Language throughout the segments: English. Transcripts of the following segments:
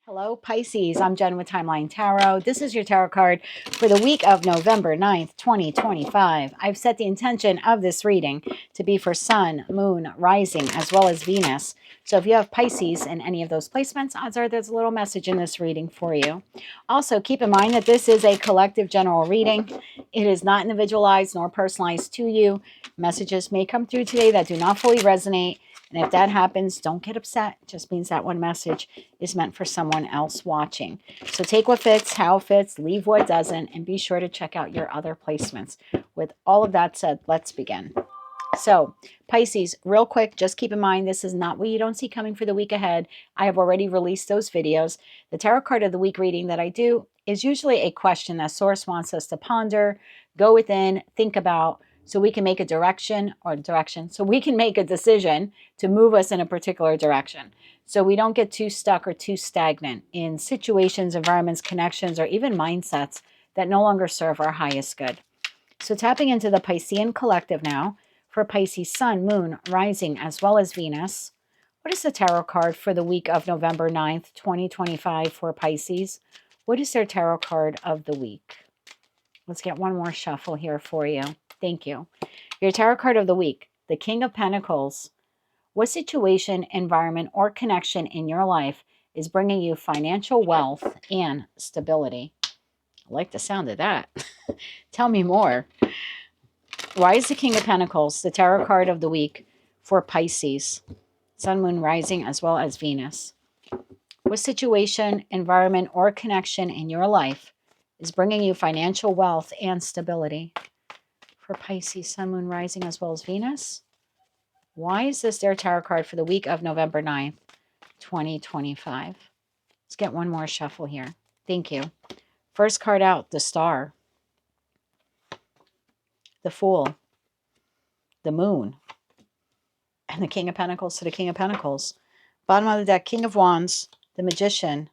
Hello, Pisces. I'm Jen with Timeline Tarot. This is your tarot card for the week of November 9th, 2025. I've set the intention of this reading to be for Sun, Moon, Rising, as well as Venus. So if you have Pisces in any of those placements, odds are there's a little message in this reading for you. Also, keep in mind that this is a collective general reading. It is not individualized nor personalized to you. Messages may come through today that do not fully resonate. And if that happens, don't get upset. It just means that one message is meant for someone else watching. So take what fits, how it fits, leave what doesn't, and be sure to check out your other placements. With all of that said, let's begin. So Pisces, real quick, just keep in mind this is not what you don't see coming for the week ahead. I have already released those videos. The tarot card of the week reading that I do is usually a question that Source wants us to ponder, go within, think about, so we can make a so we can make a decision to move us in a particular direction. So we don't get too stuck or too stagnant in situations, environments, connections, or even mindsets that no longer serve our highest good. So tapping into the Piscean collective now for Pisces Sun, Moon, Rising, as well as Venus. What is the tarot card for the week of November 9th, 2025 for Pisces? What is their tarot card of the week? Let's get one more shuffle here for you. Thank you. Your tarot card of the week, the King of Pentacles. What situation, environment, or connection in your life is bringing you financial wealth and stability? I like the sound of that. Tell me more. Why is the King of Pentacles the tarot card of the week for Pisces? Sun, Moon, Rising, as well as Venus. What situation, environment, or connection in your life is bringing you financial wealth and stability? For Pisces, Sun, Moon, Rising, as well as Venus. Why is this their tarot card for the week of November 9th, 2025? Let's get one more shuffle here. Thank you. First card out, the Star, the Fool, the Moon, and the King of Pentacles to the King of Pentacles. Bottom of the deck, King of Wands, the Magician,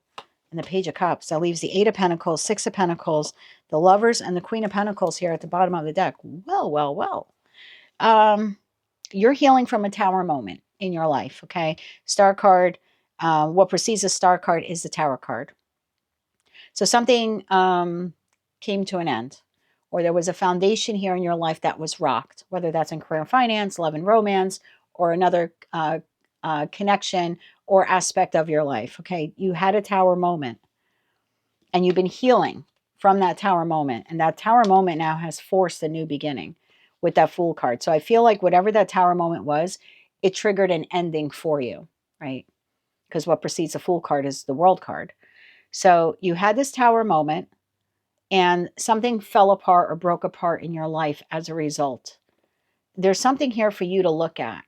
and the Page of Cups. That leaves the Eight of Pentacles, Six of Pentacles, the Lovers, and the Queen of Pentacles here at the bottom of the deck. Well. You're healing from a tower moment in your life, okay? Star card, what precedes a star card is the tower card. So something came to an end, or there was a foundation here in your life that was rocked, whether that's in career, finance, love and romance, or another connection or aspect of your life, okay? You had a tower moment, and you've been healing from that tower moment, and that tower moment now has forced a new beginning with that Fool card. So I feel like whatever that tower moment was, it triggered an ending for you, right? Because what precedes the Fool card is the World card. So you had this tower moment and something fell apart or broke apart in your life as a result. There's something here for you to look at.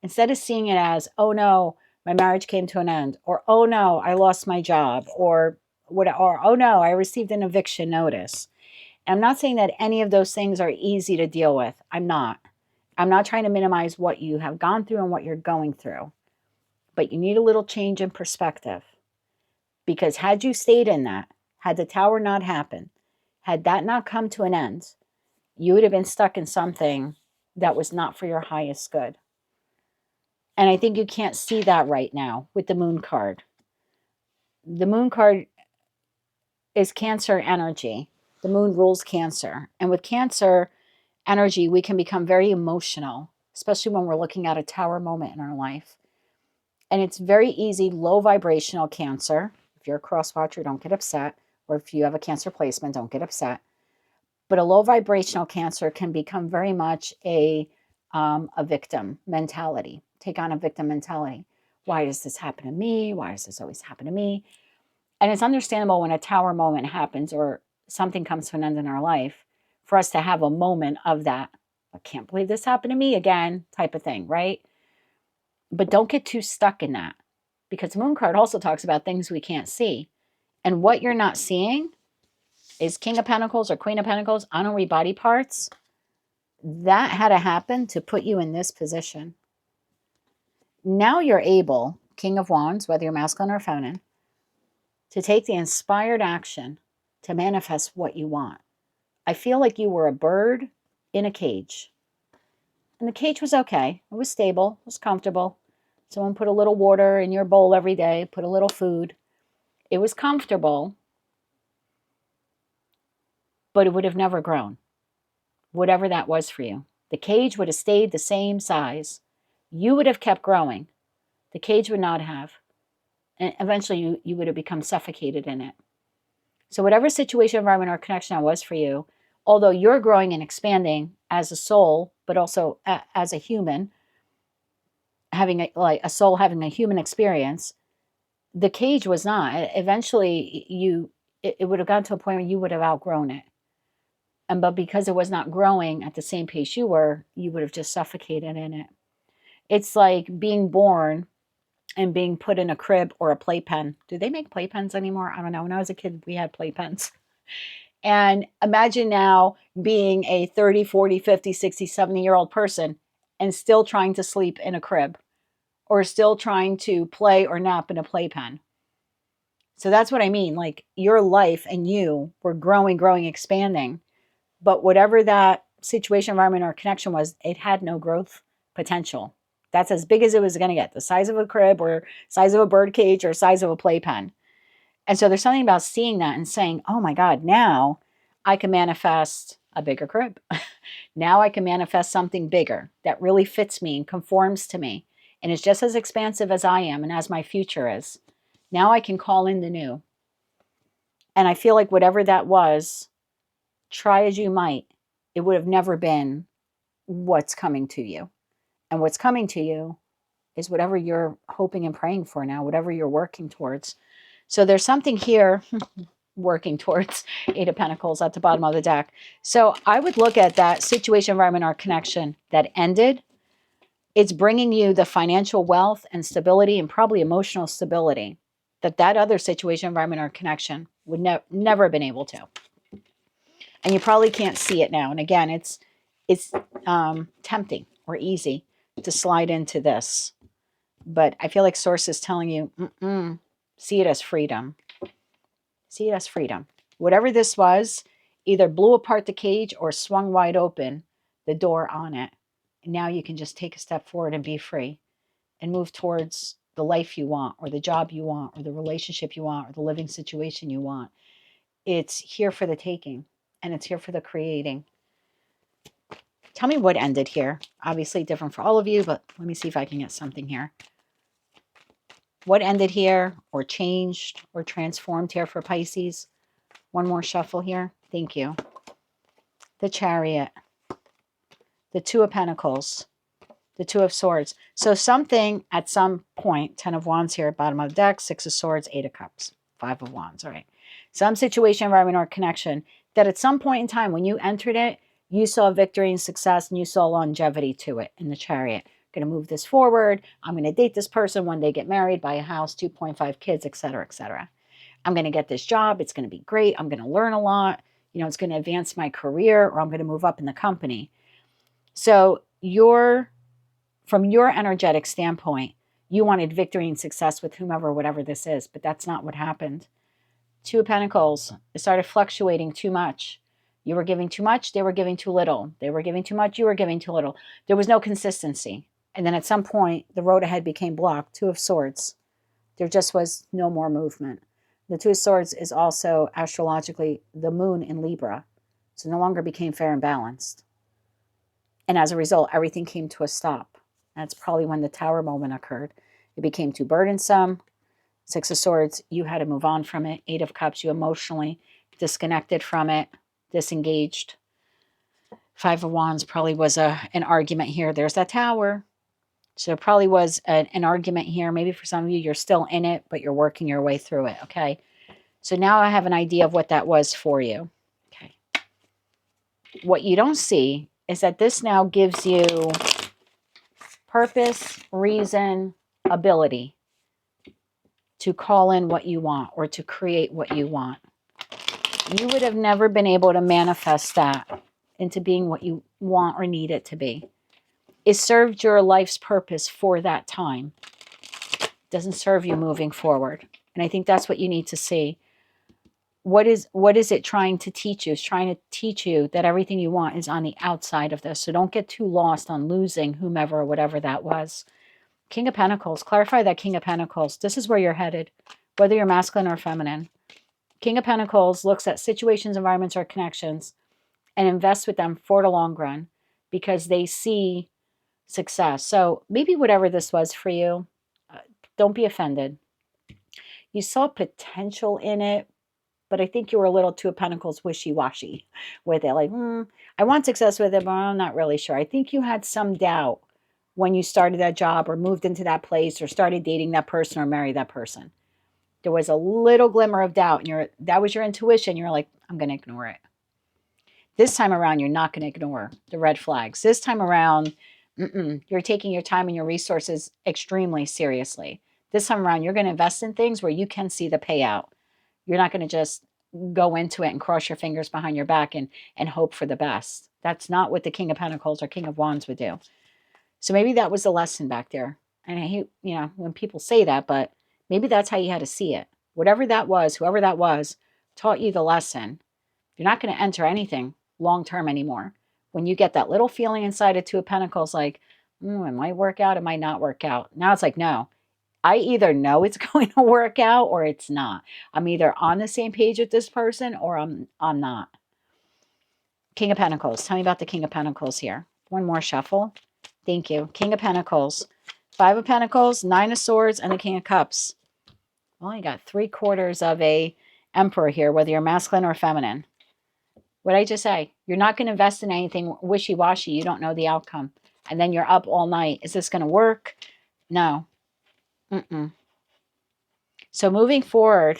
Instead of seeing it as, oh no, my marriage came to an end, or oh no, I lost my job, or oh no, I received an eviction notice. I'm not saying that any of those things are easy to deal with. I'm not. I'm not trying to minimize what you have gone through and what you're going through. But you need a little change in perspective. Because had you stayed in that, had the tower not happened, had that not come to an end, you would have been stuck in something that was not for your highest good. And I think you can't see that right now with the Moon card. The Moon card is Cancer energy. The Moon rules Cancer. And with Cancer energy, we can become very emotional, especially when we're looking at a tower moment in our life. And it's very easy, low vibrational Cancer. If you're a cross watcher, don't get upset. Or if you have a Cancer placement, don't get upset. But a low vibrational Cancer can become very much a victim mentality. Take on a victim mentality. Why does this happen to me? Why does this always happen to me? And it's understandable when a tower moment happens or something comes to an end in our life for us to have a moment of that, I can't believe this happened to me again, type of thing, right? But don't get too stuck in that, because the Moon card also talks about things we can't see. And what you're not seeing is King of Pentacles or Queen of Pentacles, honorary body parts. That had to happen to put you in this position. Now you're able, King of Wands, whether you're masculine or feminine, to take the inspired action to manifest what you want. I feel like you were a bird in a cage. And the cage was okay. It was stable. It was comfortable. Someone put a little water in your bowl every day, put a little food. It was comfortable, but it would have never grown, whatever that was for you. The cage would have stayed the same size. You would have kept growing. The cage would not have. And eventually you would have become suffocated in it. So whatever situation, environment, or connection that was for you, although you're growing and expanding as a soul, but also as a human, having a soul having a human experience, the cage was not. Eventually it would have gotten to a point where you would have outgrown it. But because it was not growing at the same pace you were, you would have just suffocated in it. It's like being born and being put in a crib or a playpen. Do they make playpens anymore? I don't know. When I was a kid, we had playpens. And imagine now being a 30, 40, 50, 60, 70-year-old person and still trying to sleep in a crib or still trying to play or nap in a playpen. So that's what I mean. Like your life and you were growing, expanding. But whatever that situation, environment, or connection was, it had no growth potential. That's as big as it was going to get. The size of a crib or size of a bird cage or size of a playpen. And so there's something about seeing that and saying, oh my God, now I can manifest a bigger crib. Now I can manifest something bigger that really fits me and conforms to me. And is just as expansive as I am and as my future is. Now I can call in the new. And I feel like whatever that was, try as you might, it would have never been what's coming to you. And what's coming to you is whatever you're hoping and praying for now, whatever you're working towards. So there's something here working towards 8 of Pentacles at the bottom of the deck. So I would look at that situation, environment, or connection that ended. It's bringing you the financial wealth and stability and probably emotional stability that other situation, environment, or connection would never have been able to. And you probably can't see it now. And again, it's tempting or easy to slide into this. But I feel like Source is telling you, see it as freedom. See it as freedom. Whatever this was, either blew apart the cage or swung wide open the door on it. And now you can just take a step forward and be free and move towards the life you want or the job you want or the relationship you want or the living situation you want. It's here for the taking and it's here for the creating. Tell me what ended here. Obviously different for all of you, but let me see if I can get something here. What ended here or changed or transformed here for Pisces? One more shuffle here. Thank you. The Chariot. The 2 of Pentacles. The 2 of Swords. So something at some point, 10 of Wands here at bottom of the deck, 6 of Swords, 8 of Cups, 5 of Wands. All right. Some situation, environment, or connection that at some point in time when you entered it, you saw victory and success and you saw longevity to it in the Chariot. Going to move this forward. I'm going to date this person when they get married, buy a house, 2.5 kids, etc., etc. I'm going to get this job. It's going to be great. I'm going to learn a lot. You know, it's going to advance my career or I'm going to move up in the company. So from your energetic standpoint, you wanted victory and success with whomever, whatever this is, but that's not what happened. 2 of Pentacles, it started fluctuating too much. You were giving too much, they were giving too little. They were giving too much, you were giving too little. There was no consistency. And then at some point, the road ahead became blocked. 2 of Swords. There just was no more movement. The 2 of Swords is also astrologically the moon in Libra. So no longer became fair and balanced. And as a result, everything came to a stop. That's probably when the Tower moment occurred. It became too burdensome. 6 of Swords, you had to move on from it. 8 of Cups, you emotionally disconnected from it, disengaged. 5 of Wands probably was an argument here. There's that Tower. So there probably was an argument here. Maybe for some of you, you're still in it, but you're working your way through it, okay? So now I have an idea of what that was for you. Okay. What you don't see is that this now gives you purpose, reason, ability to call in what you want or to create what you want. You would have never been able to manifest that into being what you want or need it to be. It served your life's purpose for that time. It doesn't serve you moving forward. And I think that's what you need to see. What is it trying to teach you? It's trying to teach you that everything you want is on the outside of this. So don't get too lost on losing whomever or whatever that was. King of Pentacles. Clarify that King of Pentacles. This is where you're headed. whether you're masculine or feminine. King of Pentacles looks at situations, environments, or connections and invests with them for the long run because they see success. So maybe whatever this was for you, don't be offended. You saw potential in it, but I think you were a little Two of Pentacles wishy-washy with it. Like, I want success with it, but I'm not really sure. I think you had some doubt when you started that job or moved into that place or started dating that person or married that person. There was a little glimmer of doubt, and that was your intuition. You're like, I'm going to ignore it. This time around, you're not going to ignore the red flags. This time around, you're taking your time and your resources extremely seriously. This time around, you're going to invest in things where you can see the payout. You're not going to just go into it and cross your fingers behind your back and hope for the best. That's not what the King of Pentacles or King of Wands would do. So maybe that was the lesson back there. And I hate, when people say that, but maybe that's how you had to see it. Whatever that was, whoever that was, taught you the lesson. You're not going to enter anything long-term anymore. When you get that little feeling inside of Two of Pentacles, like, it might work out, it might not work out. Now it's like, no, I either know it's going to work out or it's not. I'm either on the same page with this person or I'm not. King of Pentacles. Tell me about the King of Pentacles here. One more shuffle. Thank you. King of Pentacles. Five of Pentacles, Nine of Swords, and the King of Cups. Well, you got 3/4 of a Emperor here, whether you're masculine or feminine. What did I just say? You're not going to invest in anything wishy-washy. You don't know the outcome. And then you're up all night. Is this going to work? No. So moving forward,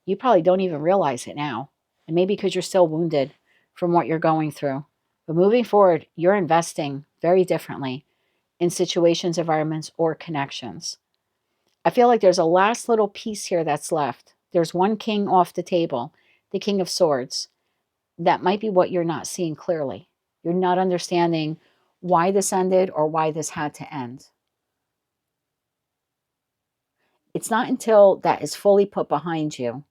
you probably don't even realize it now. And maybe because you're still wounded from what you're going through. But moving forward, you're investing very differently in situations, environments, or connections. I feel like there's a last little piece here that's left. There's one king off the table, the King of Swords. That might be what you're not seeing clearly. You're not understanding why this ended or why this had to end. It's not until that is fully put behind you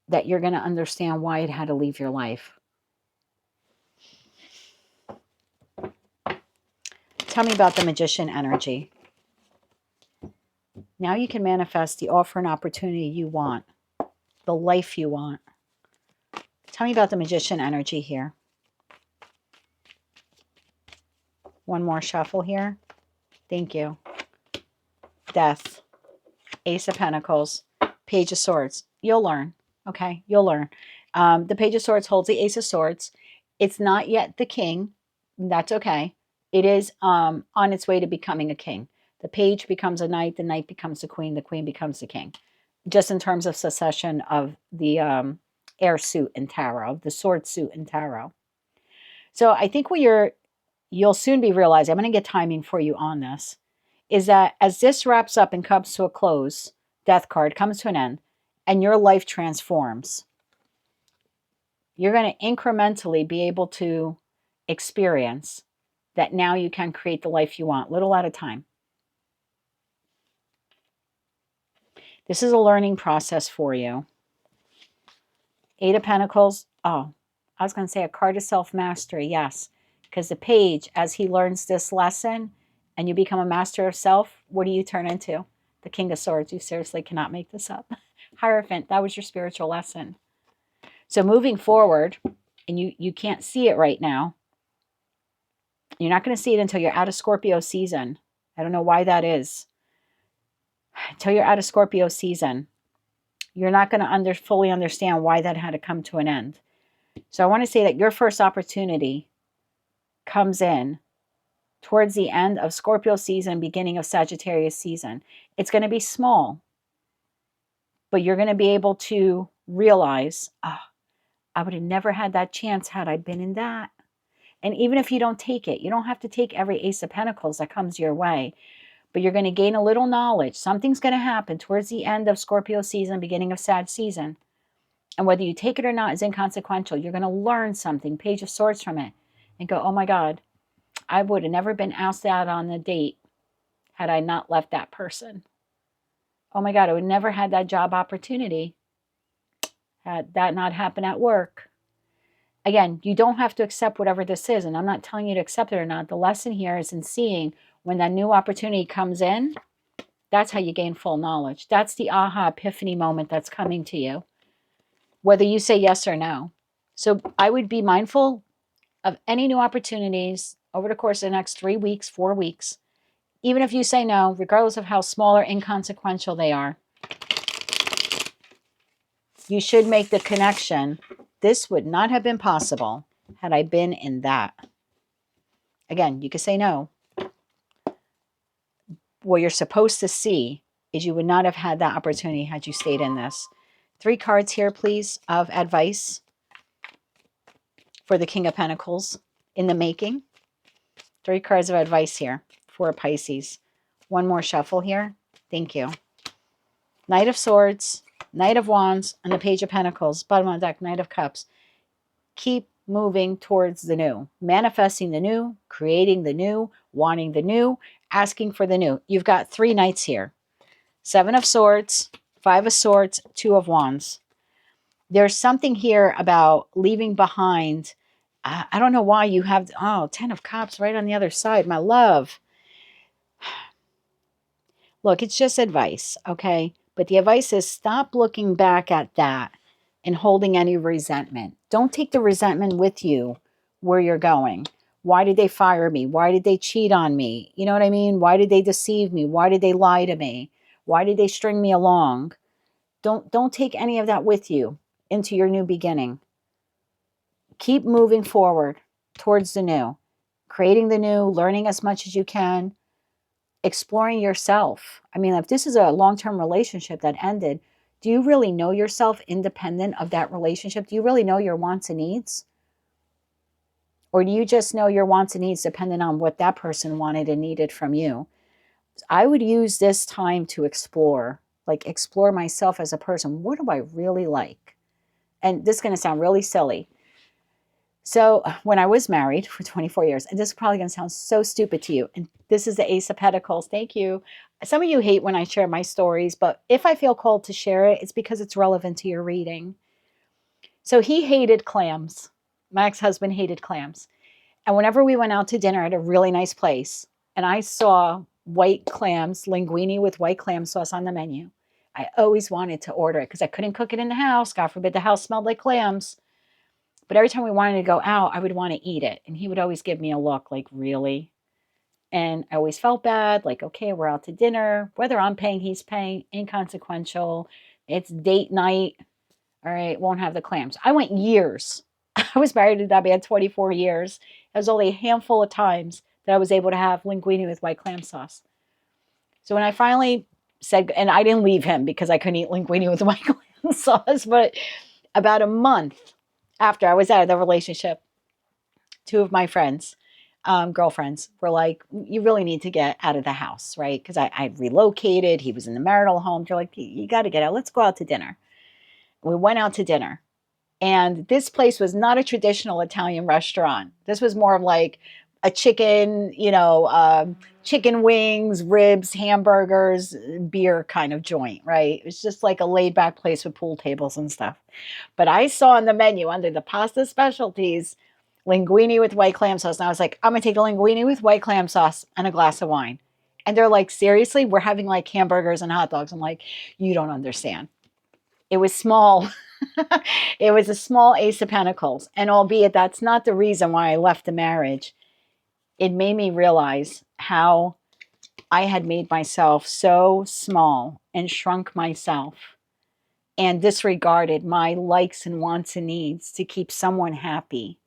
that you're going to understand why it had to leave your life. Tell me about the Magician energy. Now you can manifest the offer and opportunity you want, the life you want. Tell me about the Magician energy here. One more shuffle here. Thank you. Death. Ace of Pentacles. Page of Swords. You'll learn. Okay, you'll learn. The Page of Swords holds the Ace of Swords. It's not yet the king. That's okay. It is on its way to becoming a king. The page becomes a knight. The knight becomes the queen becomes the king. Just in terms of succession of the air suit in tarot, the sword suit in tarot. So I think what you'll soon be realizing, I'm going to get timing for you on this, is that as this wraps up and comes to a close, Death card comes to an end, and your life transforms, you're going to incrementally be able to experience that now you can create the life you want, little at a time. This is a learning process for you. Eight of Pentacles. Oh, I was going to say a card of self-mastery. Yes, because the page, as he learns this lesson and you become a master of self, what do you turn into? The King of Swords. You seriously cannot make this up. Hierophant, that was your spiritual lesson. So moving forward, and you can't see it right now. You're not going to see it until you're out of Scorpio season. I don't know why that is. Until you're out of Scorpio season, you're not going to fully understand why that had to come to an end. So I want to say that your first opportunity comes in towards the end of Scorpio season, beginning of Sagittarius season. It's going to be small, but you're going to be able to realize, I would have never had that chance had I been in that. And even if you don't take it, you don't have to take every Ace of Pentacles that comes your way, but you're going to gain a little knowledge. Something's going to happen towards the end of Scorpio season, beginning of Sag season. And whether you take it or not is inconsequential. You're going to learn something, Page of Swords from it, and go, oh my God, I would have never been asked out on a date had I not left that person. Oh my God, I would never had that job opportunity had that not happened at work. Again, you don't have to accept whatever this is, and I'm not telling you to accept it or not. The lesson here is in seeing when that new opportunity comes in, That's how you gain full knowledge. That's the aha epiphany moment that's coming to you, whether you say yes or no. So I would be mindful of any new opportunities over the course of the next 3 weeks, 4 weeks. Even if you say no, regardless of how small or inconsequential they are, you should make the connection. This would not have been possible had I been in that. Again, you could say no. What you're supposed to see is you would not have had that opportunity had you stayed in this. 3 cards here, please, of advice for the King of Pentacles in the making. 3 cards of advice here for Pisces. One more shuffle here. Thank you. Knight of Swords, Knight of Wands, and the Page of Pentacles. Bottom of the deck, Knight of Cups. Keep moving towards the new. Manifesting the new, creating the new, wanting the new, asking for the new. You've got 3 knights here. 7 of Swords, 5 of Swords, 2 of Wands. There's something here about leaving behind. I don't know why you have, 10 of Cups right on the other side, my love. Look, it's just advice, okay? But the advice is stop looking back at that and holding any resentment. Don't take the resentment with you where you're going. Why did they fire me? Why did they cheat on me? You know what I mean? Why did they deceive me? Why did they lie to me? Why did they string me along? Don't take any of that with you into your new beginning. Keep moving forward towards the new, creating the new, learning as much as you can, exploring yourself. I mean, if this is a long-term relationship that ended, do you really know yourself independent of that relationship? Do you really know your wants and needs? Or do you just know your wants and needs depending on what that person wanted and needed from you? I would use this time to explore myself as a person. What do I really like? And this is going to sound really silly. So when I was married for 24 years, and this is probably going to sound so stupid to you, and this is the Ace of Pentacles. Thank you. Some of you hate when I share my stories, but if I feel called to share it, it's because it's relevant to your reading. So he hated clams. My ex-husband hated clams. And whenever we went out to dinner at a really nice place, and I saw white clams, linguine with white clam sauce on the menu, I always wanted to order it because I couldn't cook it in the house. God forbid the house smelled like clams. But every time we wanted to go out, I would want to eat it. And he would always give me a look like, really? And I always felt bad, like, okay, we're out to dinner. Whether I'm paying, he's paying, inconsequential. It's date night. All right, won't have the clams. I went years. I was married to that man 24 years. It was only a handful of times that I was able to have linguine with white clam sauce. So when I finally said, and I didn't leave him because I couldn't eat linguine with white clam sauce, but about a month after I was out of the relationship, 2 of my friends, girlfriends, were like, you really need to get out of the house, right? Because I'd relocated. He was in the marital home. They're like, you got to get out. Let's go out to dinner. We went out to dinner. And this place was not a traditional Italian restaurant. This was more of like a chicken, chicken wings, ribs, hamburgers, beer kind of joint, right? It was just like a laid back place with pool tables and stuff. But I saw on the menu under the pasta specialties, linguine with white clam sauce. And I was like, I'm going to take a linguine with white clam sauce and a glass of wine. And they're like, seriously? We're having like hamburgers and hot dogs. I'm like, you don't understand. It was small. It was a small Ace of Pentacles. And albeit that's not the reason why I left the marriage, it made me realize how I had made myself so small and shrunk myself and disregarded my likes and wants and needs to keep someone happy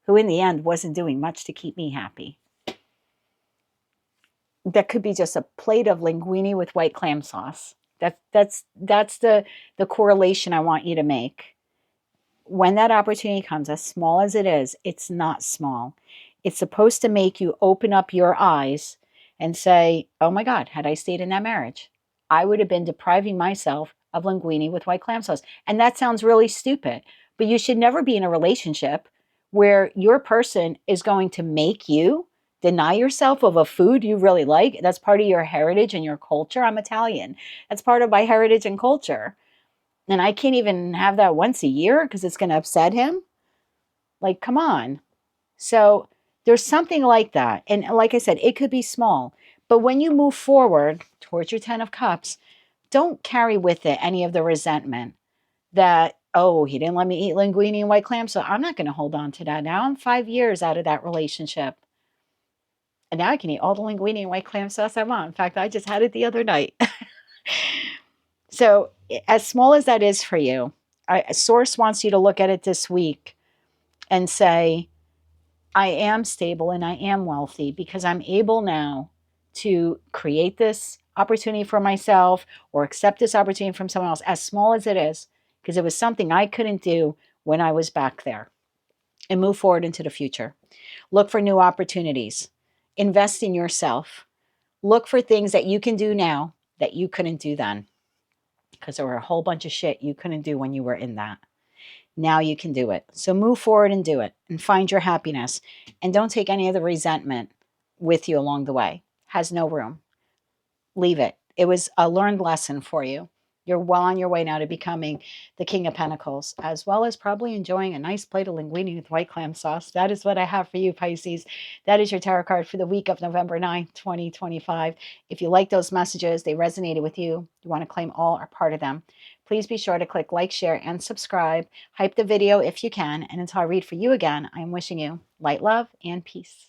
who in the end wasn't doing much to keep me happy. That could be just a plate of linguine with white clam sauce. That's the correlation I want you to make. When that opportunity comes, as small as it is, it's not small. It's supposed to make you open up your eyes and say, oh my God, had I stayed in that marriage, I would have been depriving myself of linguine with white clam sauce. And that sounds really stupid, but you should never be in a relationship where your person is going to make you deny yourself of a food you really like. That's part of your heritage and your culture. I'm Italian. That's part of my heritage and culture. And I can't even have that once a year because it's going to upset him. Like, come on. So there's something like that. And like I said, it could be small. But when you move forward towards your 10 of cups, don't carry with it any of the resentment that, oh, he didn't let me eat linguine and white clams, so I'm not going to hold on to that. Now I'm 5 years out of that relationship. And now I can eat all the linguine and white clam sauce I want. In fact, I just had it the other night. So, as small as that is for you, a source wants you to look at it this week and say, I am stable and I am wealthy because I'm able now to create this opportunity for myself or accept this opportunity from someone else, as small as it is, because it was something I couldn't do when I was back there, and move forward into the future. Look for new opportunities. Invest in yourself. Look for things that you can do now that you couldn't do then, because there were a whole bunch of shit you couldn't do when you were in that. Now you can do it. So move forward and do it and find your happiness. And don't take any of the resentment with you along the way. Has no room. Leave it. It was a learned lesson for you. You're well on your way now to becoming the King of Pentacles, as well as probably enjoying a nice plate of linguine with white clam sauce. That is what I have for you, Pisces. That is your tarot card for the week of November 9th, 2025. If you like those messages, they resonated with you, you want to claim all or part of them, please be sure to click like, share, and subscribe. Hype the video if you can. And until I read for you again, I am wishing you light, love, and peace.